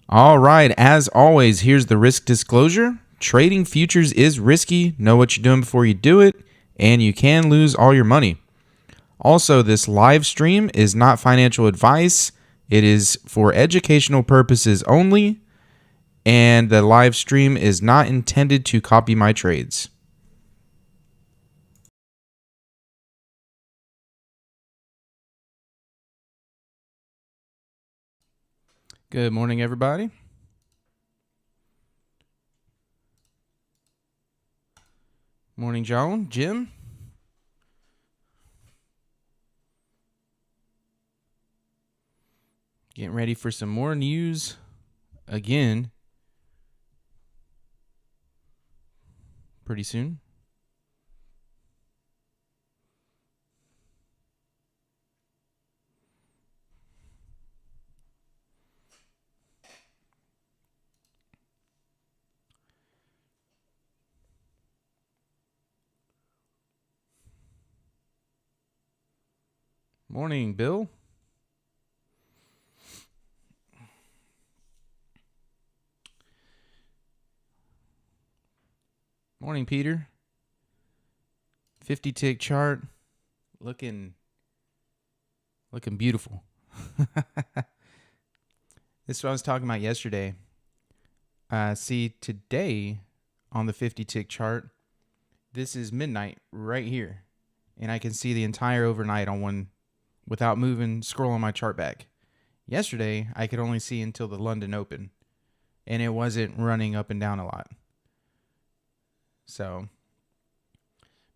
All right, as always, here's the risk disclosure. Trading futures is risky. Know what you're doing before you do it, and you can lose all your money. Also, this live stream is not financial advice. It is for educational purposes only, and the live stream is not intended to copy my trades. Good morning, everybody. Morning, Joan, Jim. Getting ready for some more news again pretty soon. Morning, Bill. Morning, Peter. 50 tick chart looking beautiful. This is what I was talking about yesterday. See, today on the 50 tick chart, this is midnight right here. And I can see the entire overnight on one without moving, scrolling my chart back. Yesterday, I could only see until the London Open, and it wasn't running up and down a lot. So,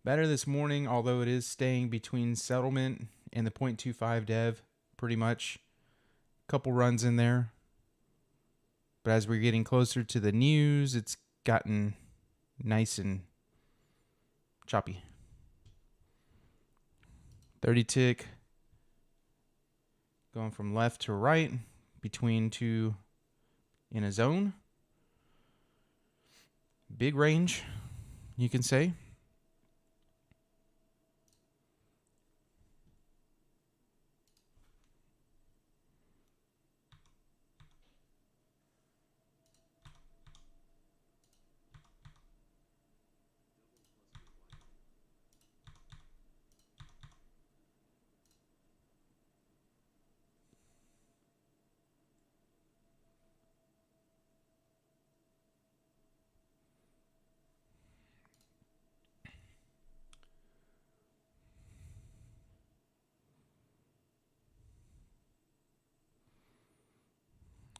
better this morning, although it is staying between settlement and the 0.25 dev, pretty much. Couple runs in there. But as we're getting closer to the news, it's gotten nice and choppy. 30 tick going from left to right between two in a zone. Big range, you can say.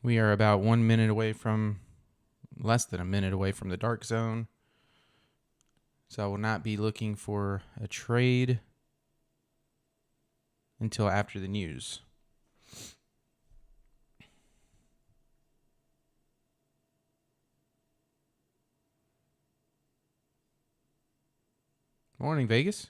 We are about 1 minute away from, less than a minute away from the dark zone. So I will not be looking for a trade until after the news. Morning, Vegas.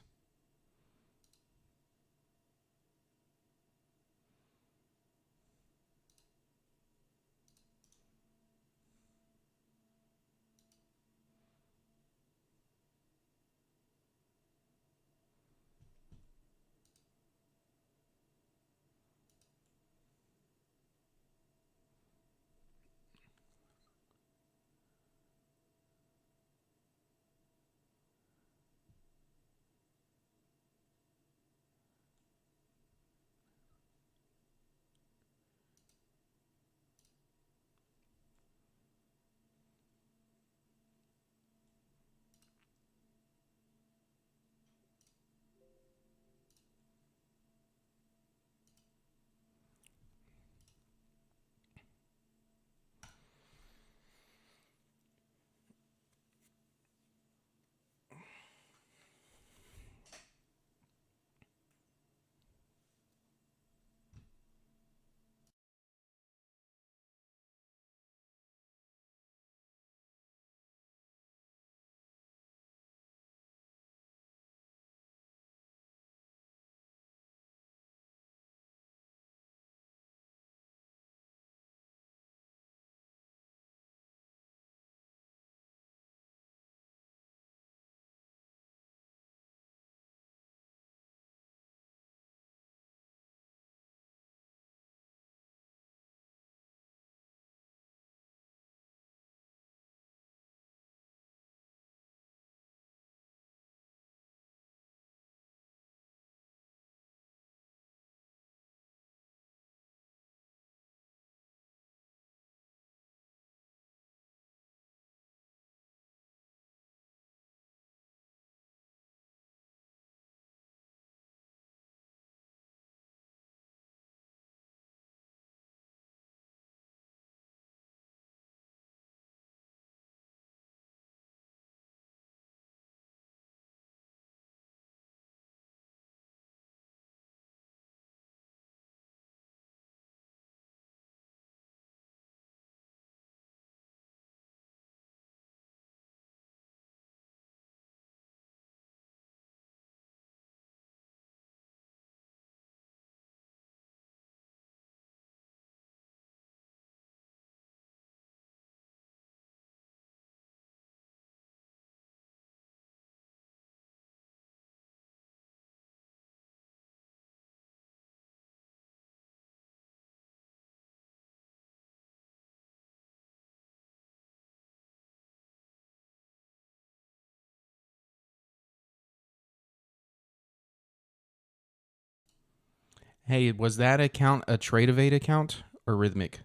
Hey, was that account a Trade Evade account or Rhythmic?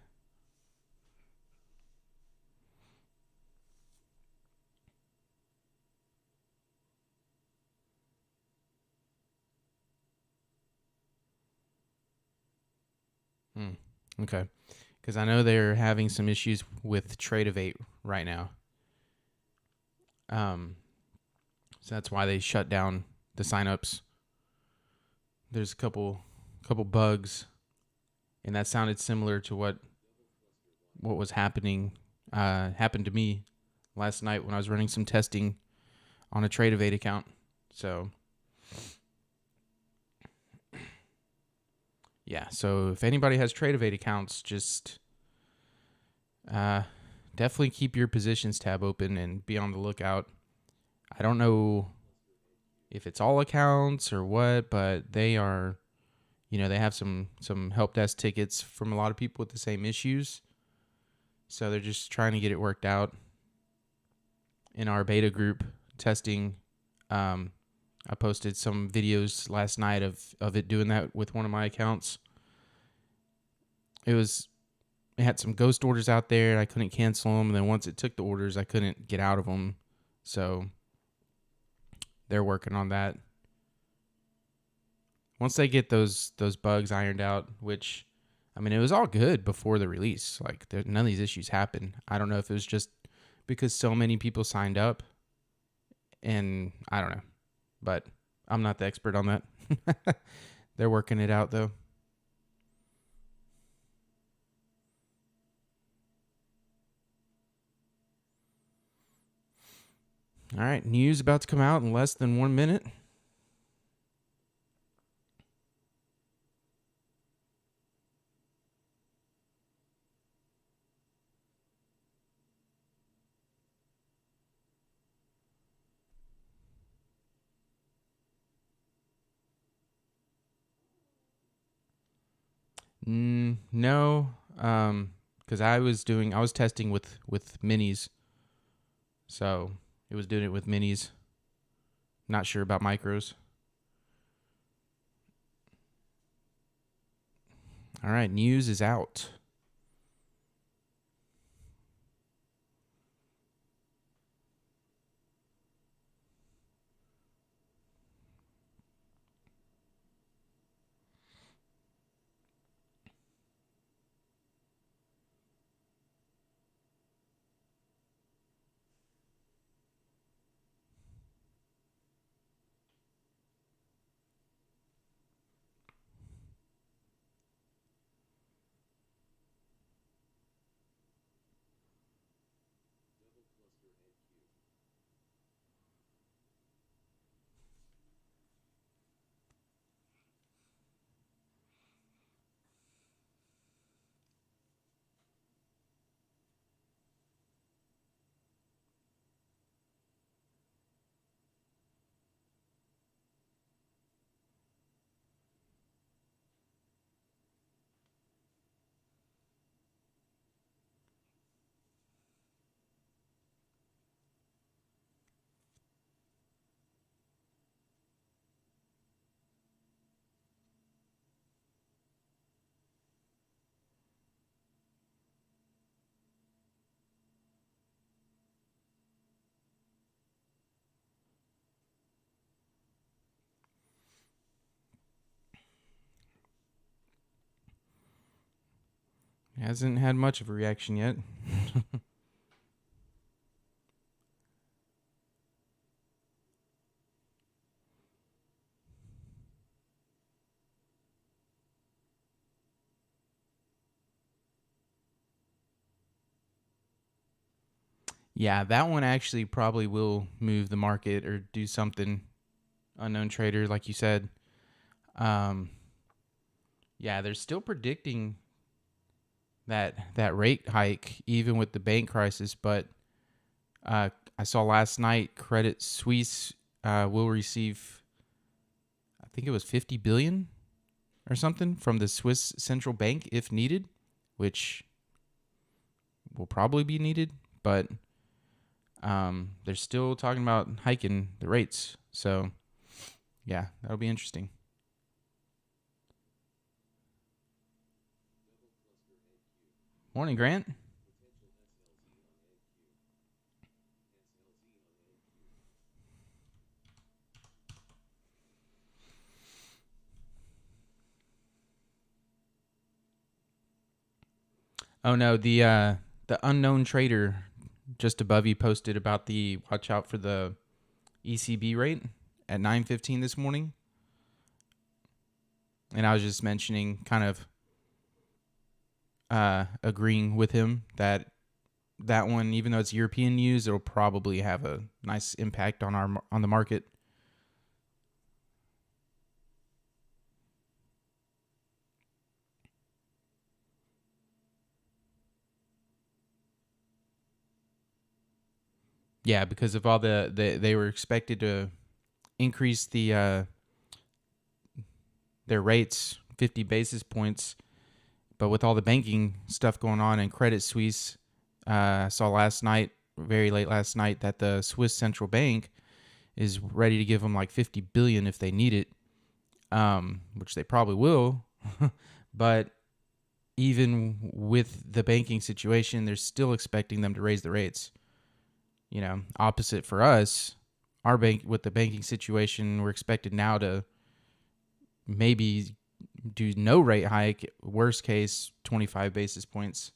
Okay. Because I know they're having some issues with Trade Evade right now. So that's why they shut down the signups. There's a couple bugs, and that sounded similar to what was happened to me last night when I was running some testing on a Trade Evade account. So yeah, so if anybody has Trade Evade accounts, just definitely keep your positions tab open and be on the lookout. I don't know if it's all accounts or what, but they are, they have some help desk tickets from a lot of people with the same issues. So they're just trying to get it worked out. In our beta group testing, I posted some videos last night of it doing that with one of my accounts. It had some ghost orders out there. I couldn't cancel them. And then once it took the orders, I couldn't get out of them. So they're working on that. Once they get those bugs ironed out, which, I mean, it was all good before the release. Like, none of these issues happened. I don't know if it was just because so many people signed up, and I don't know. But I'm not the expert on that. They're working it out, though. All right, news about to come out in less than 1 minute. No, because I was testing with minis, so it was doing it with minis. Not sure about micros. All right, news is out. Hasn't had much of a reaction yet. Yeah, that one actually probably will move the market or do something. Unknown trader, like you said. Yeah, they're still predicting that rate hike even with the bank crisis, but I saw last night Credit Suisse will receive, I think it was 50 billion or something from the Swiss central bank if needed, which will probably be needed, but they're still talking about hiking the rates. So yeah, that'll be interesting. Morning, Grant. Oh no, the unknown trader just above you posted about the watch out for the ECB rate at 9:15 this morning. And I was just mentioning, kind of agreeing with him that one, even though it's European news, it'll probably have a nice impact on the market. Yeah, because of all they were expected to increase their rates 50 basis points, but with all the banking stuff going on and Credit Suisse, I saw last night, very late last night, that the Swiss central bank is ready to give them like 50 billion if they need it, which they probably will. But even with the banking situation, they're still expecting them to raise the rates. You know, opposite for us, our bank with the banking situation, we're expected now to maybe do no rate hike, worst case 25 basis points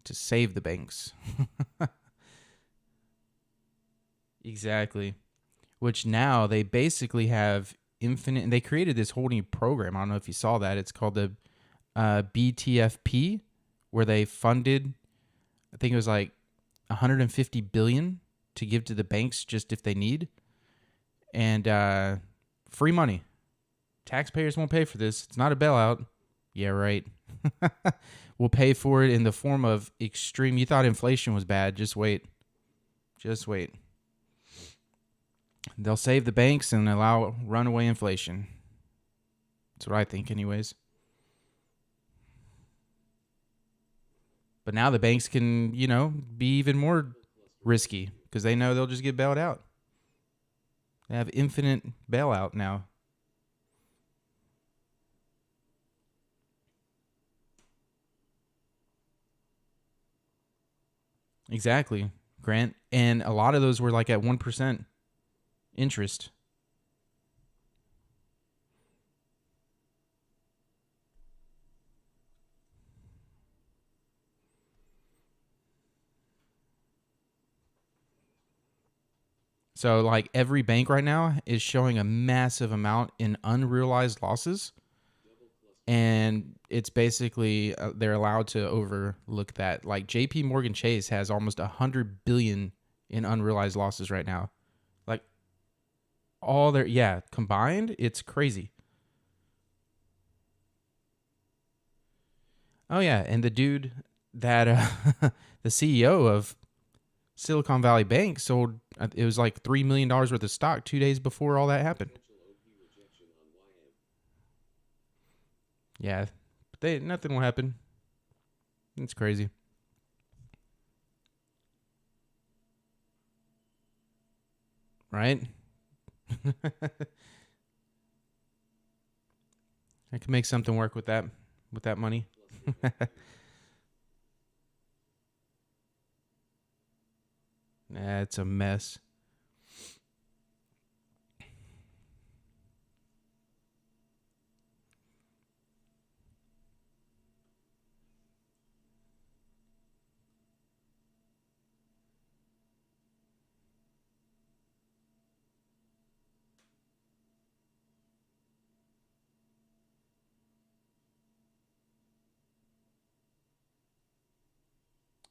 to save the banks. Exactly. Which now they basically have infinite, and they created this whole new program. I don't know if you saw that. It's called the BTFP, where they funded, I think it was like 150 billion to give to the banks just if they need, and free money. Taxpayers won't pay for this. It's not a bailout. Yeah, right. We'll pay for it in the form of extreme. You thought inflation was bad. Just wait. Just wait. They'll save the banks and allow runaway inflation. That's what I think, anyways. But now the banks can, be even more risky because they know they'll just get bailed out. They have infinite bailout now. Exactly, Grant. And a lot of those were like at 1% interest. So like every bank right now is showing a massive amount in unrealized losses. And it's basically they're allowed to overlook that. Like JP Morgan Chase has almost 100 billion in unrealized losses right now. Like all their combined, it's crazy. Oh yeah, and the dude that the CEO of Silicon Valley Bank sold, it was like $3 million worth of stock 2 days before all that happened. Yeah, but nothing will happen. It's crazy. Right? I can make something work with that money. Nah, it's a mess.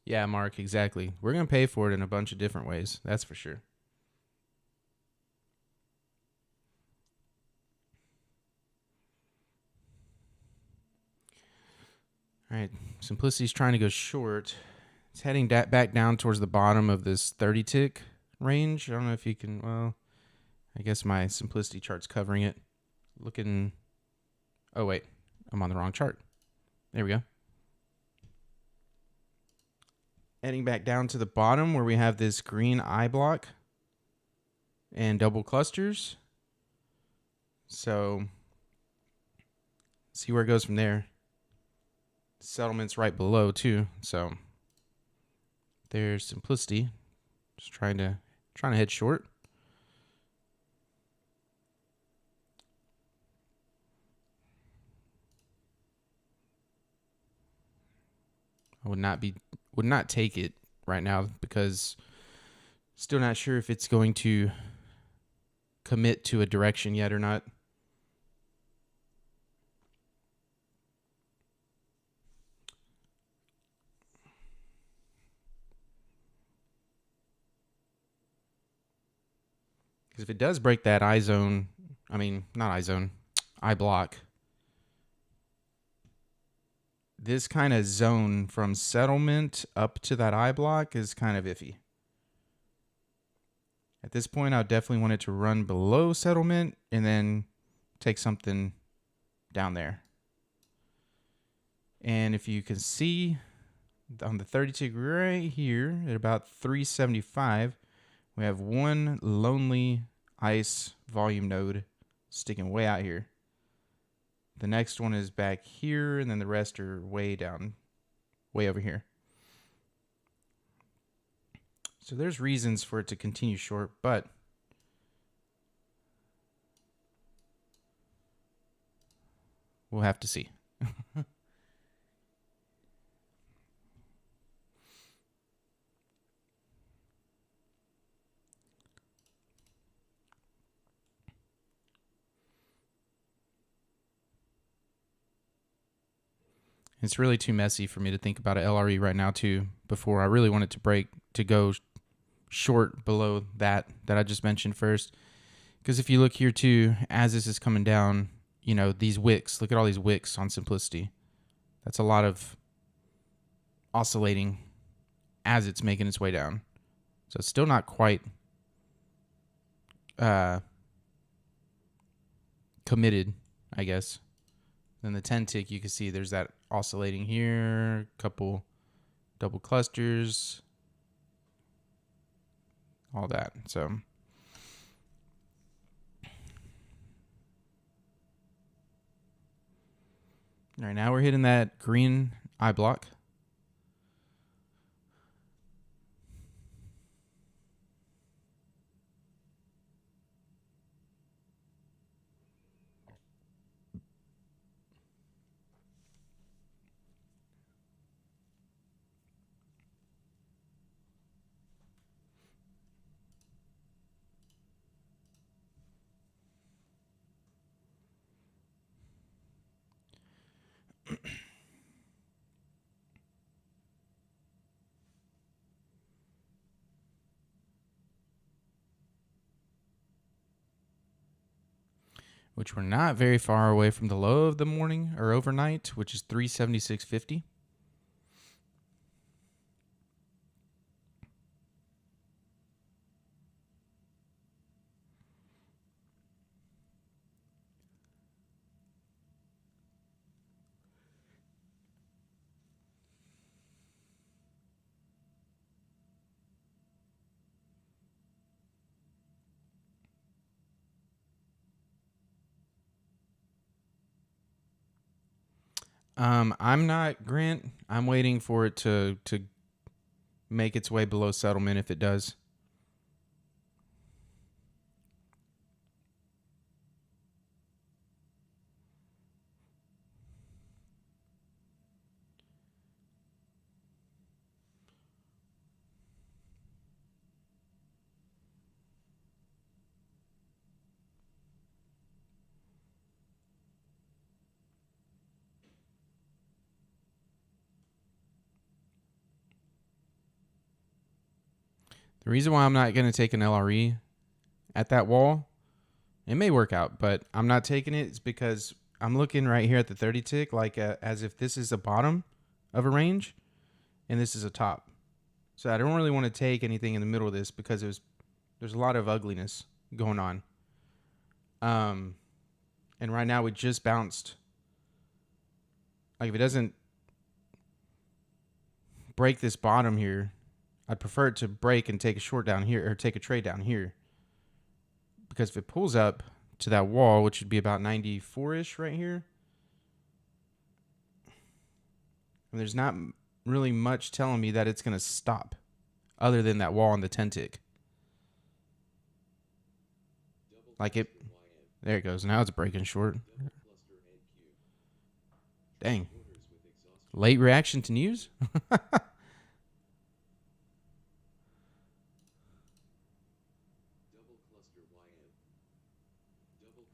Yeah, Mark, exactly. We're going to pay for it in a bunch of different ways. That's for sure. All right. Simplicity's trying to go short. It's heading back down towards the bottom of this 30 tick range. I don't know if you can, well, I guess my Simplicity chart's covering it. Looking, oh, wait. I'm on the wrong chart. There we go. Heading back down to the bottom where we have this green eye block and double clusters. So, see where it goes from there. settlements right below too. So there's simplicity. Just trying to head short. I would not take it right now because still not sure if it's going to commit to a direction yet or not. Because if it does break that I block, this kind of zone from settlement up to that I block is kind of iffy. At this point, I would definitely want it to run below settlement and then take something down there. And if you can see on the 30 tick right here at about 375, we have one lonely ice volume node sticking way out here. The next one is back here, and then the rest are way down, way over here. So there's reasons for it to continue short, but we'll have to see. It's really too messy for me to think about an LRE right now too, before I really want it to break, to go short below that I just mentioned first. Because if you look here too, as this is coming down, you know, these wicks, look at all these wicks on simplicity. That's a lot of oscillating as it's making its way down. So it's still not quite committed, I guess. Then the 10 tick, you can see there's that oscillating here, couple double clusters, all that. So all right, now we're hitting that green eye block. Which we're not very far away from the low of the morning or overnight, which is 376.50. I'm not, Grant. I'm waiting for it to make its way below settlement if it does. The reason why I'm not going to take an LRE at that wall, it may work out, but I'm not taking it is because I'm looking right here at the 30 tick like as if this is a bottom of a range and this is a top. So I don't really want to take anything in the middle of this because there's a lot of ugliness going on. And right now we just bounced. Like if it doesn't break this bottom here, I'd prefer it to break and take a short down here or take a trade down here. Because if it pulls up to that wall, which would be about 94-ish right here, And there's not really much telling me that it's going to stop other than that wall on the 10 tick. Like it. There it goes. Now it's breaking short. Dang. Late reaction to news?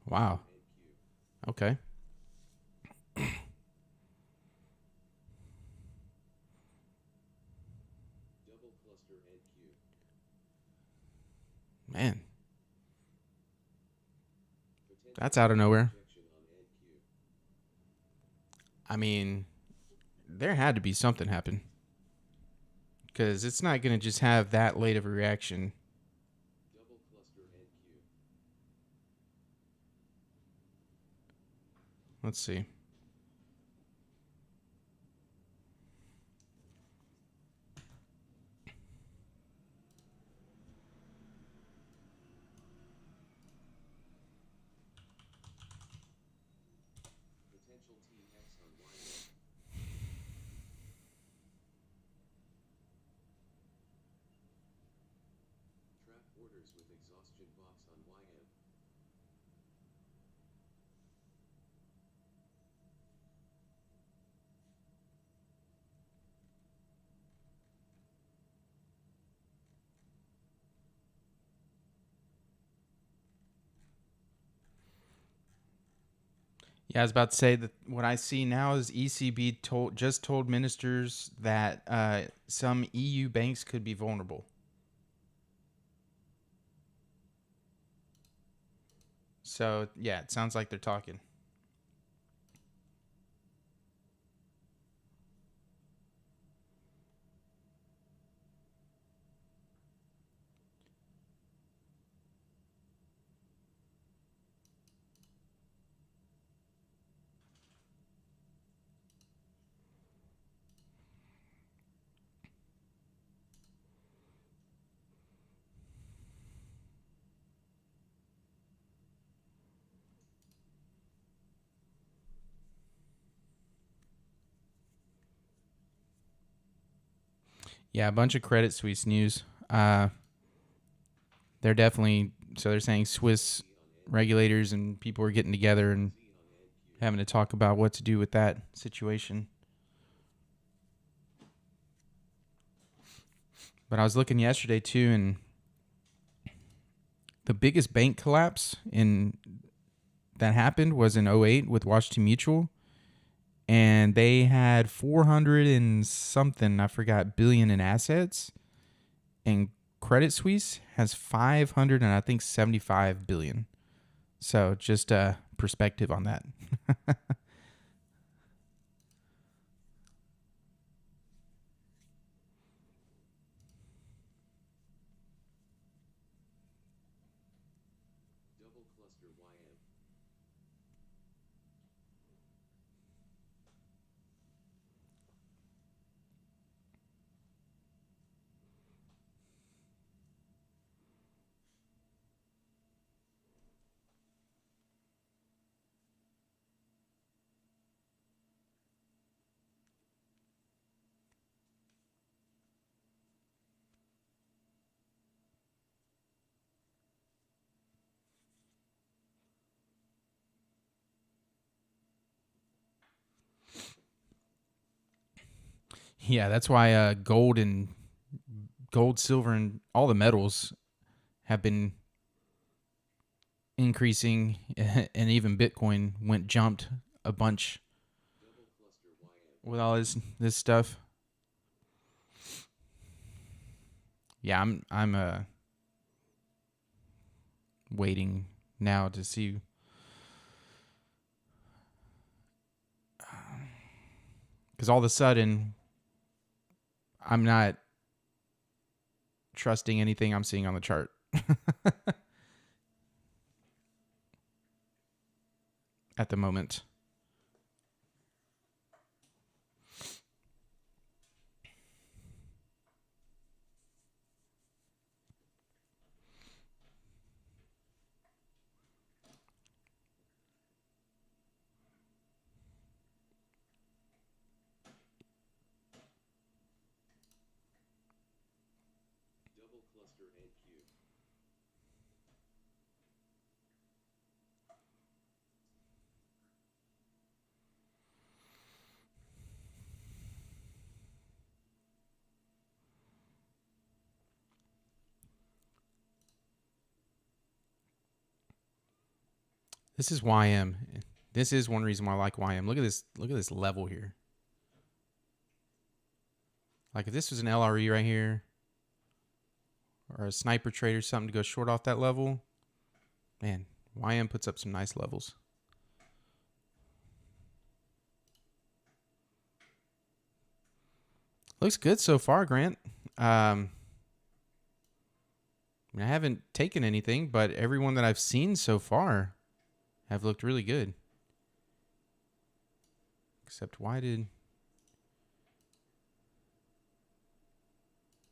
Wow. Okay. Man. That's out of nowhere. I mean, there had to be something happen. Because it's not going to just have that late of a reaction. Let's see. Yeah, I was about to say that what I see now is ECB just told ministers that some EU banks could be vulnerable. So, yeah, it sounds like they're talking. Yeah, a bunch of Credit Suisse news. They're definitely, so they're saying Swiss regulators and people are getting together and having to talk about what to do with that situation. But I was looking yesterday too, and the biggest bank collapse in that happened was in '08 with Washington Mutual, and they had 400 and something, I forgot, billion in assets, and Credit Suisse has 500 and I think 75 billion. So just a perspective on that. Yeah, that's why gold, silver, and all the metals have been increasing, and even Bitcoin jumped a bunch with all this stuff. Yeah, I'm waiting now to see, because all of a sudden I'm not trusting anything I'm seeing on the chart at the moment. This is YM. This is one reason why I like YM. Look at this. Look at this level here. Like if this was an LRE right here, or a sniper trade or something to go short off that level, man, YM puts up some nice levels. Looks good so far, Grant. I haven't taken anything, but everyone that I've seen so far have looked really good. Except why did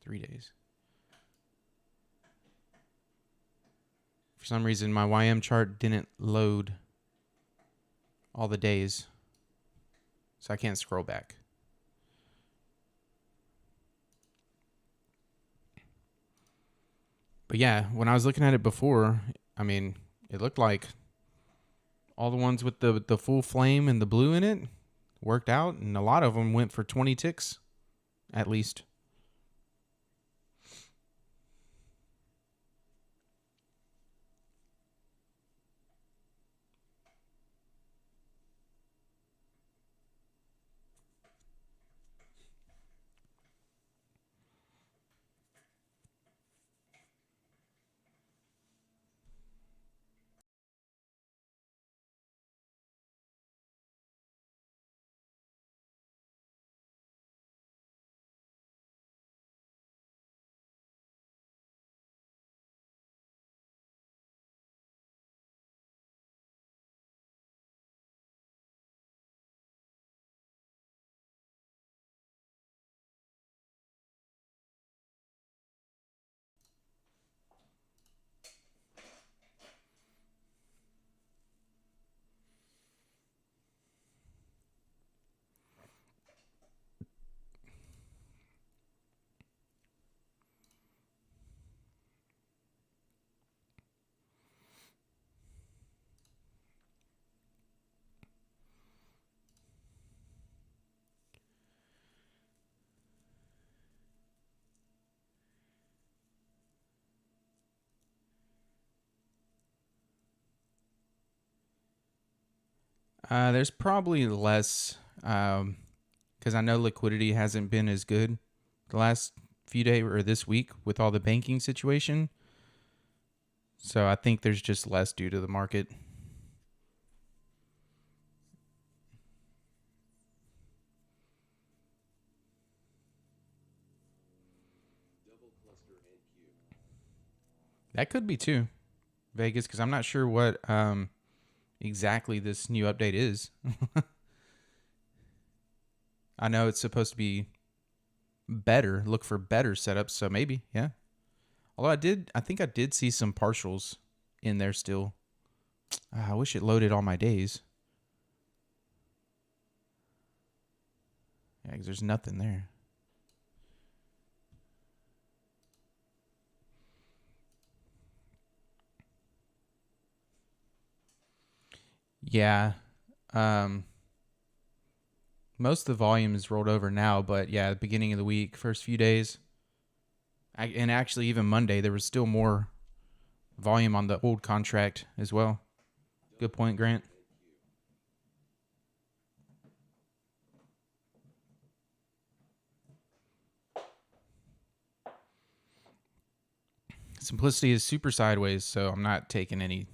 3 days? For some reason, my YM chart didn't load all the days, so I can't scroll back. But yeah, when I was looking at it before, I mean, it looked like all the ones with the full flame and the blue in it worked out, and a lot of them went for 20 ticks, at least. There's probably less, because I know liquidity hasn't been as good the last few days or this week with all the banking situation. So I think there's just less due to the market. That could be too, Vegas, because I'm not sure what exactly this new update is. I know it's supposed to be better, look for better setups, so maybe, yeah. Although I think I did see some partials in there still. I wish it loaded all my days. Yeah, because there's nothing there. Yeah. Most of the volume is rolled over now, but yeah, the beginning of the week, first few days, and actually even Monday, there was still more volume on the old contract as well. Good point, Grant. Simplicity is super sideways, so I'm not taking any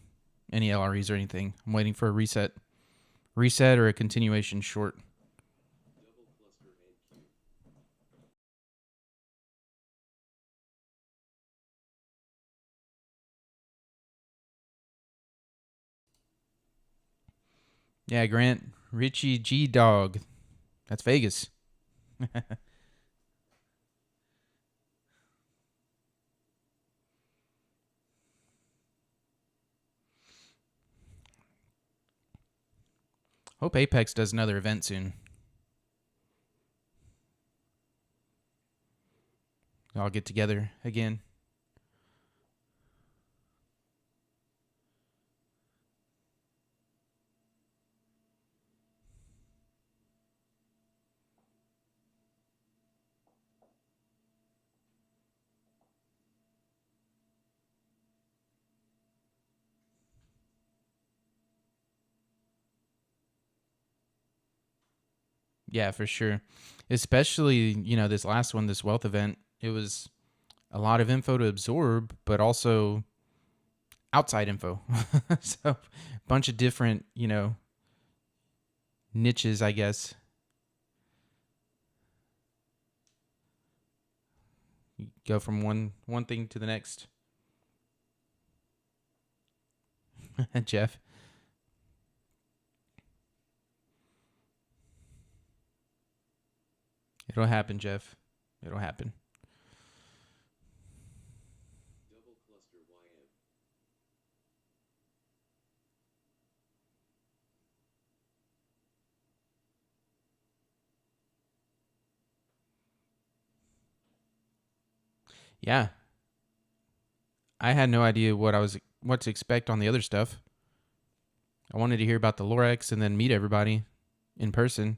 LREs or anything. I'm waiting for a reset or a continuation short. Yeah, Grant, Richie G Dog. That's Vegas. Hope Apex does another event soon. I'll get together again. Yeah, for sure. Especially, this last one, this wealth event, it was a lot of info to absorb, but also outside info. So, a bunch of different, niches, I guess. You go from one thing to the next. Jeff. It'll happen, Jeff. It'll happen. Double cluster YM. Yeah. I had no idea what to expect on the other stuff. I wanted to hear about the Lorex and then meet everybody in person.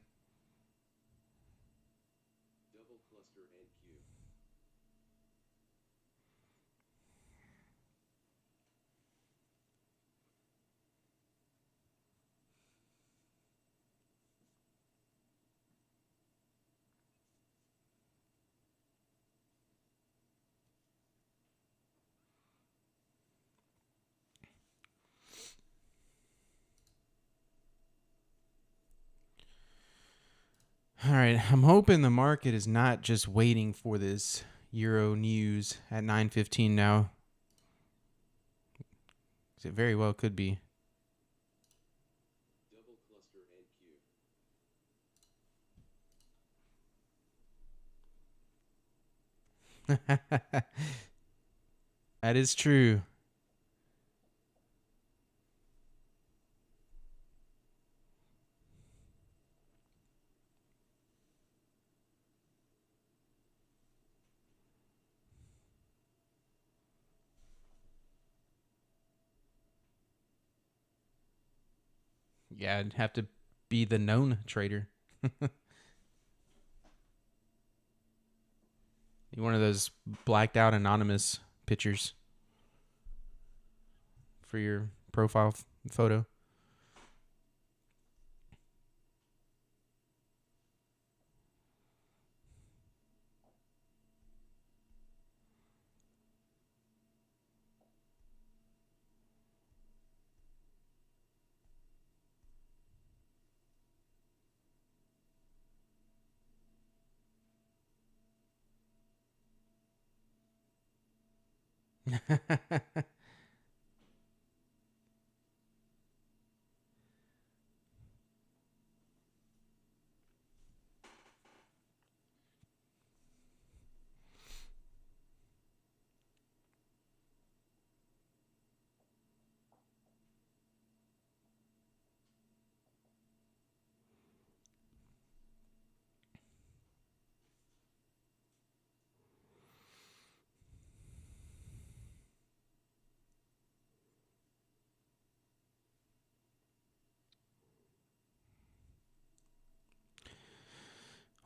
Double cluster NQ. All right, I'm hoping the market is not just waiting for this Euro news at 9:15 now. 'Cause it very well could be. Double cluster NQ. That is true. Yeah, I'd have to be the known trader. One of those blacked out anonymous pictures for your profile photo.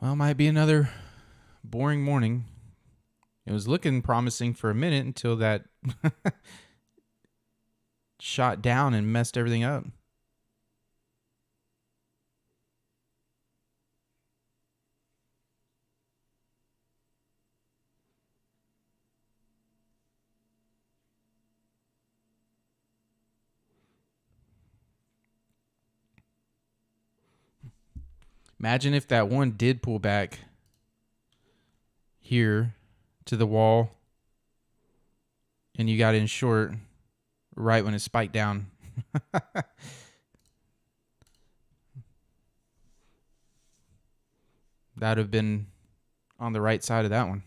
Well, might be another boring morning. It was looking promising for a minute until that shot down and messed everything up. Imagine if that one did pull back here to the wall and you got in short right when it spiked down. That would have been on the right side of that one.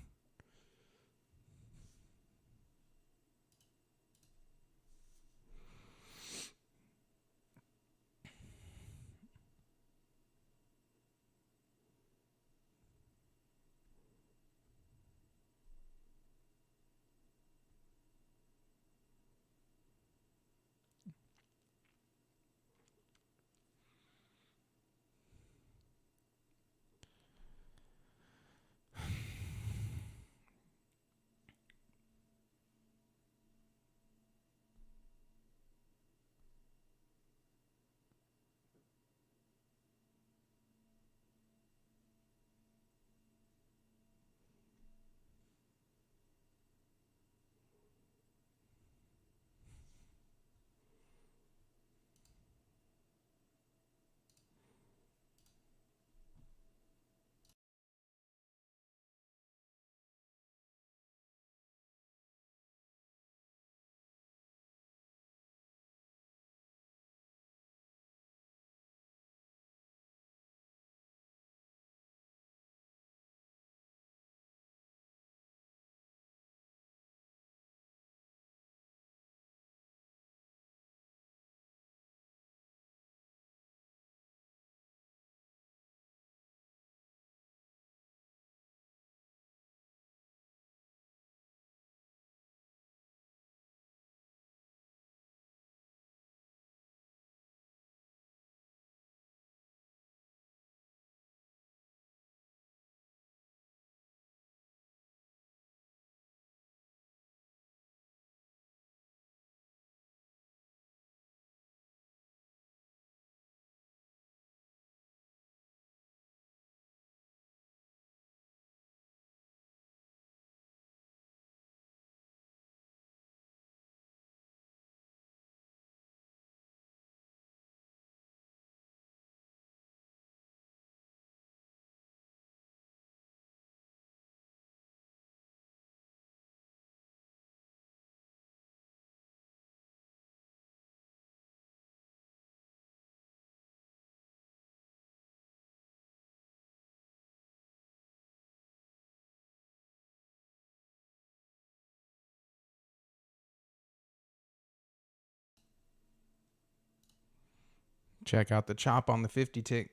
Check out the chop on the 50 tick.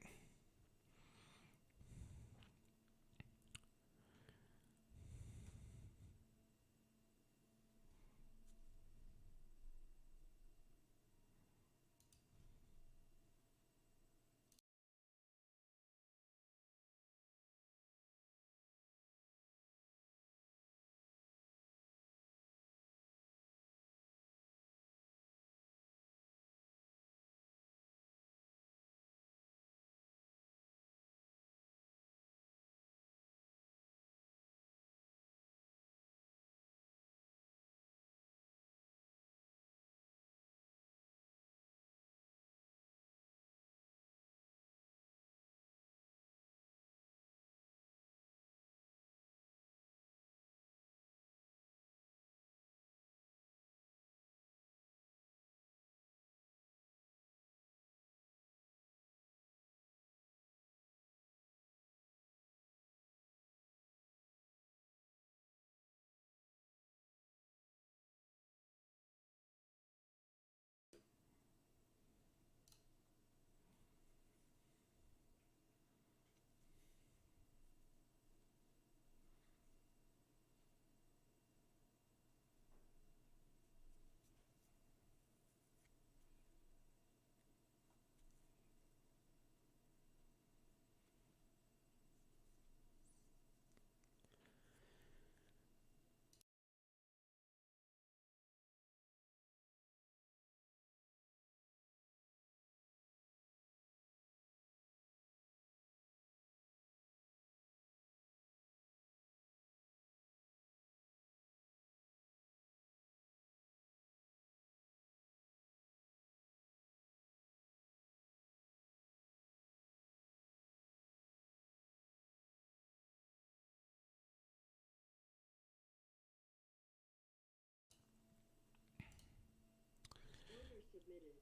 Order submitted.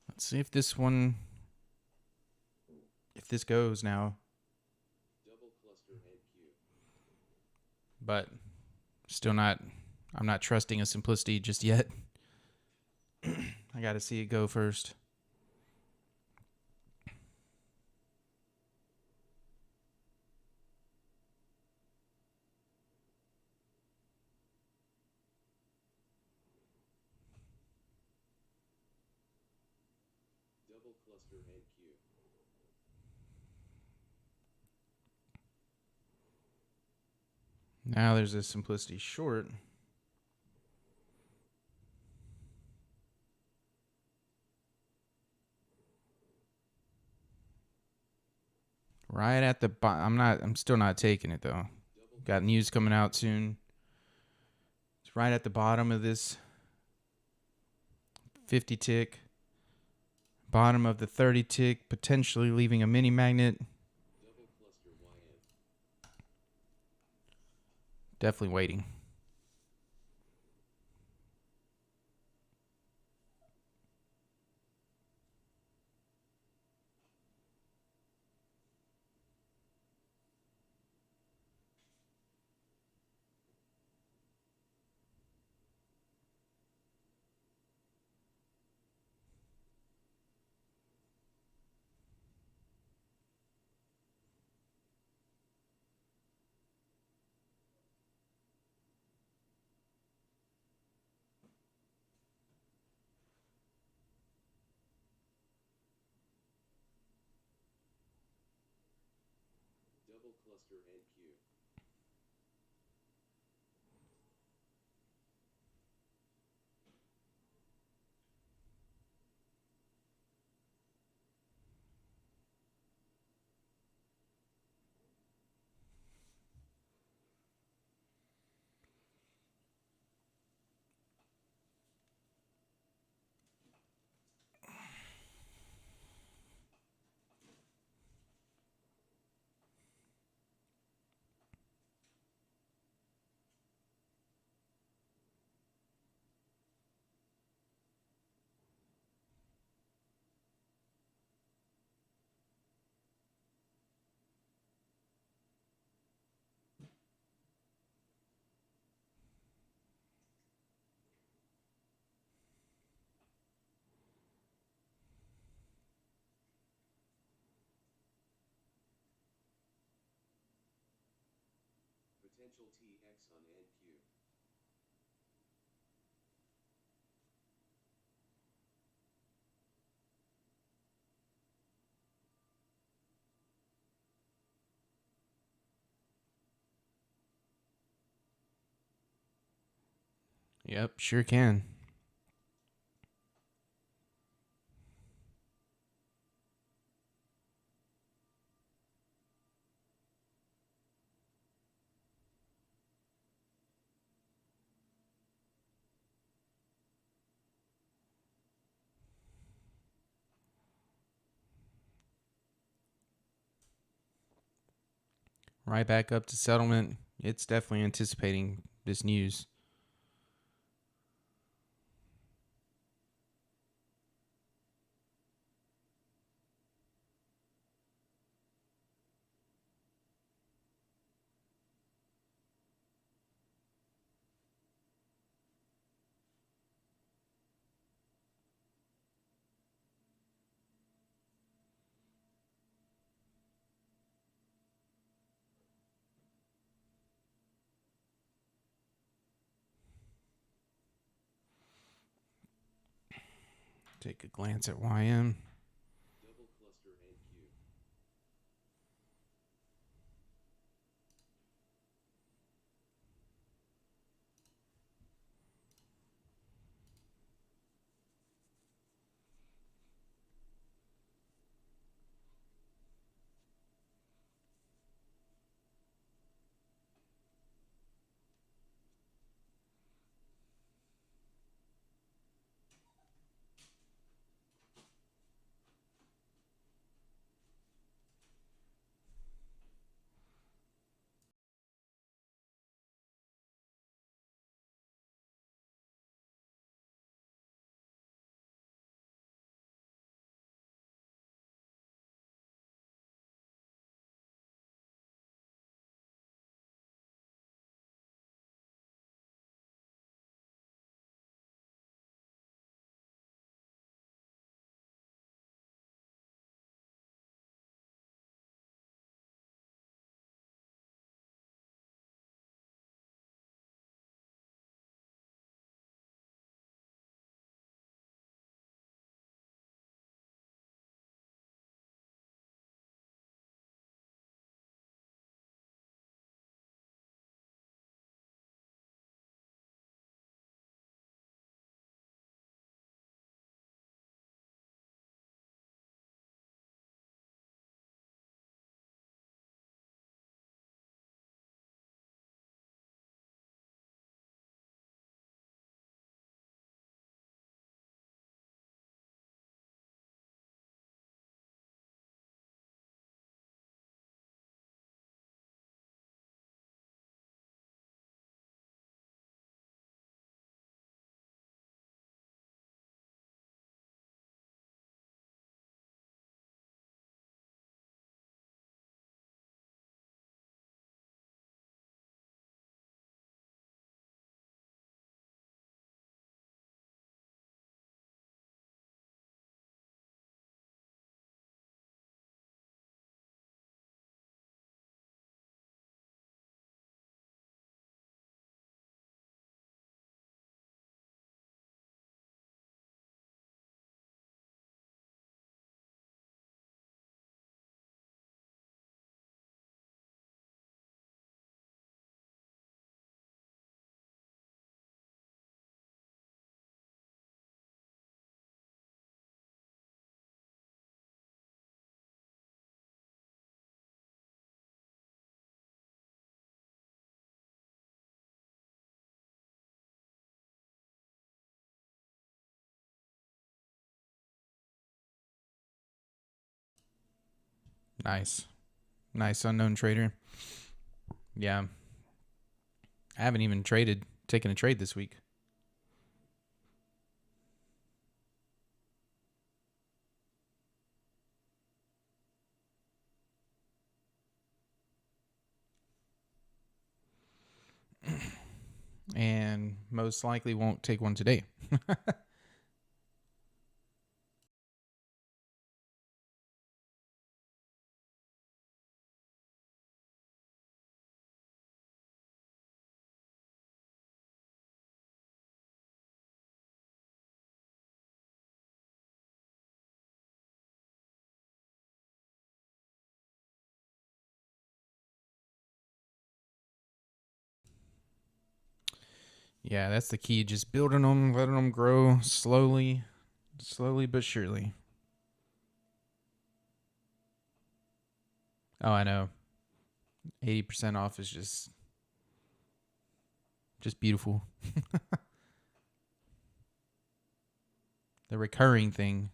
Let's see if this goes now. Double cluster and cube. But still not, I'm not trusting a simplicity just yet. I got to see it go first. Double cluster and cube. Now there's a simplicity short. Right at the bottom. I'm still not taking it though. Double Got news coming out soon. It's right at the bottom of this 50 tick. Bottom of the 30 tick, potentially leaving a mini magnet. double cluster YM. Definitely waiting. Double cluster and cube. potential Tx on NQ. Yep, sure can. Right back up to settlement. It's definitely anticipating this news. Take a glance at YM. Double cluster NQ. Nice. Nice unknown trader. Yeah. I haven't even taken a trade this week. And most likely won't take one today. Yeah, that's the key. Just building them, letting them grow slowly, slowly but surely. Oh, I know. 80% off is just beautiful. The recurring thing.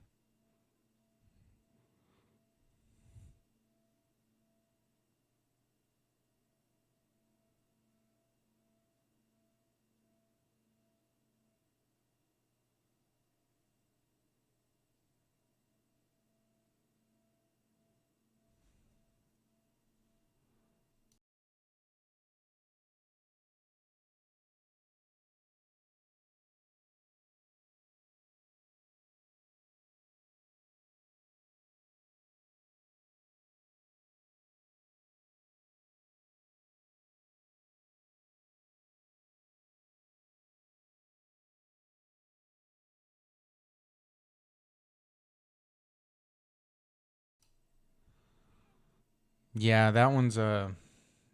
Yeah, that one's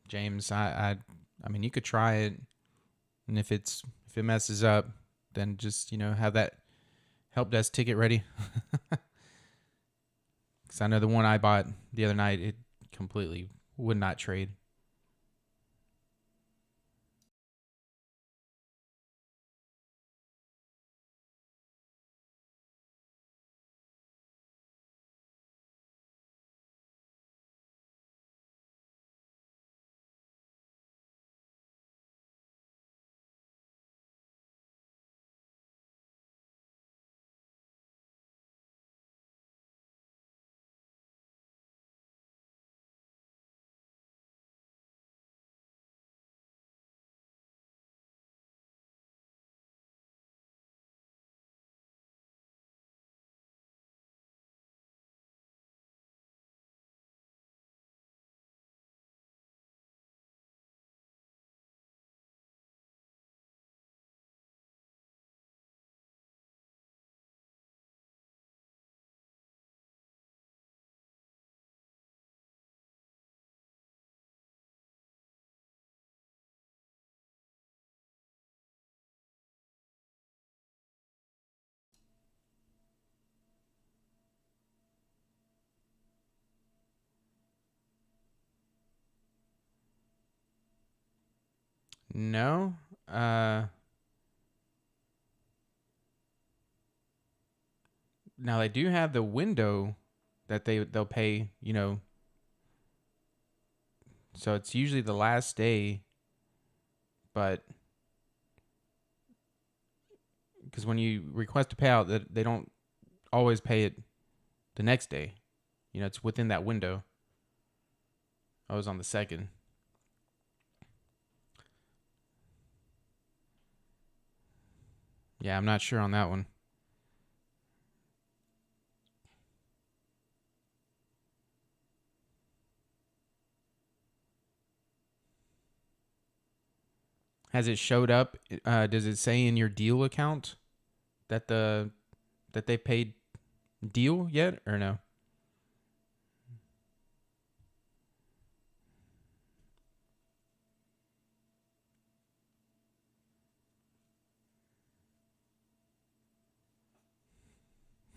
James. I mean, you could try it, and if it messes up, then just have that help desk ticket ready. Because I know the one I bought the other night, it completely would not trade. No. Uh, Now they do have the window that they'll pay. So it's usually the last day, but because when you request a payout, that they don't always pay it the next day. It's within that window. I was on the second. Yeah, I'm not sure on that one. Has it showed up? Does it say in your deal account that they paid deal yet or no?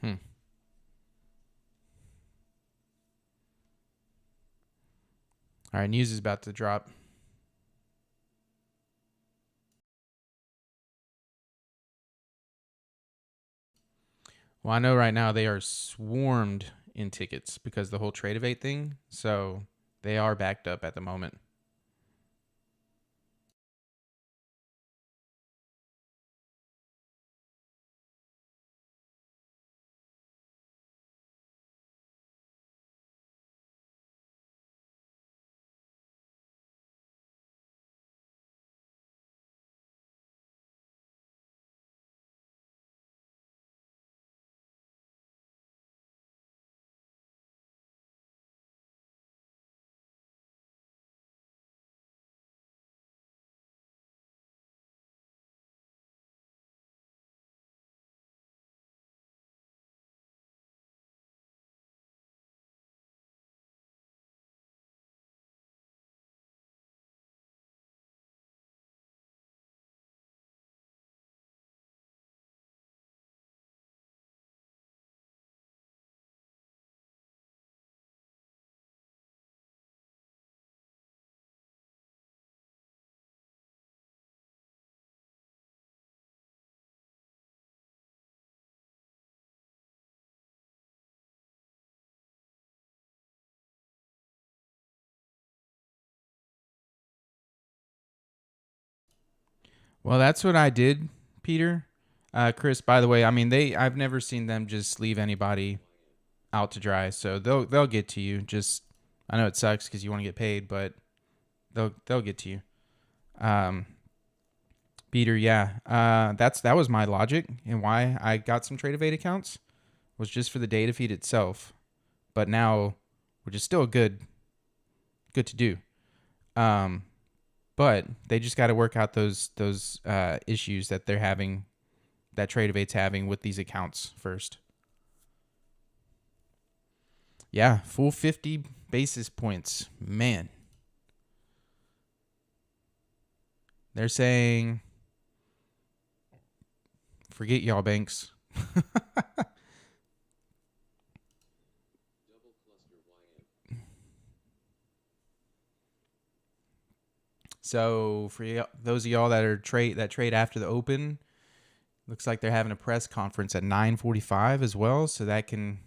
Hmm. All right, news is about to drop. Well, I know right now they are swarmed in tickets because the whole Trade of Eight thing. So they are backed up at the moment. Well, that's what I did, Peter. Chris, by the way, I mean I've never seen them just leave anybody out to dry, so they'll get to you. Just I know it sucks because you want to get paid, but they'll get to you. Um, Peter, yeah, that was my logic and why I got some Trade of 8 accounts was just for the data feed itself. But now, which is still good to do. Um, but they just got to work out those issues that they're having, that Trade of 8's having with these accounts first. Yeah, full 50 basis points. Man. They're saying, forget y'all banks. Double cluster YM. So for those of y'all that trade after the open, looks like they're having a press conference at 9:45 as well, so that can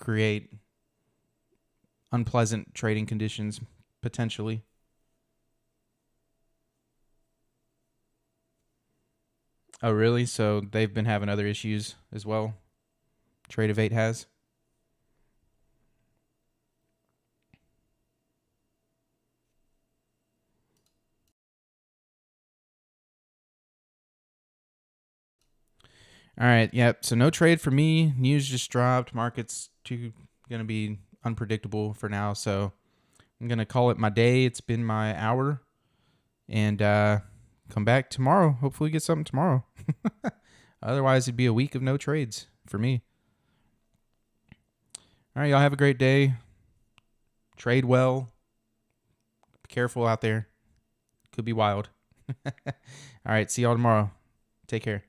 create unpleasant trading conditions potentially. Oh, really? So they've been having other issues as well. Trade of 8 has. All right. Yep. So no trade for me. News just dropped. Market's too going to be unpredictable for now. So I'm going to call it my day. It's been my hour. And come back tomorrow. Hopefully get something tomorrow. Otherwise, it'd be a week of no trades for me. All right. Y'all have a great day. Trade well. Be careful out there. Could be wild. All right. See y'all tomorrow. Take care.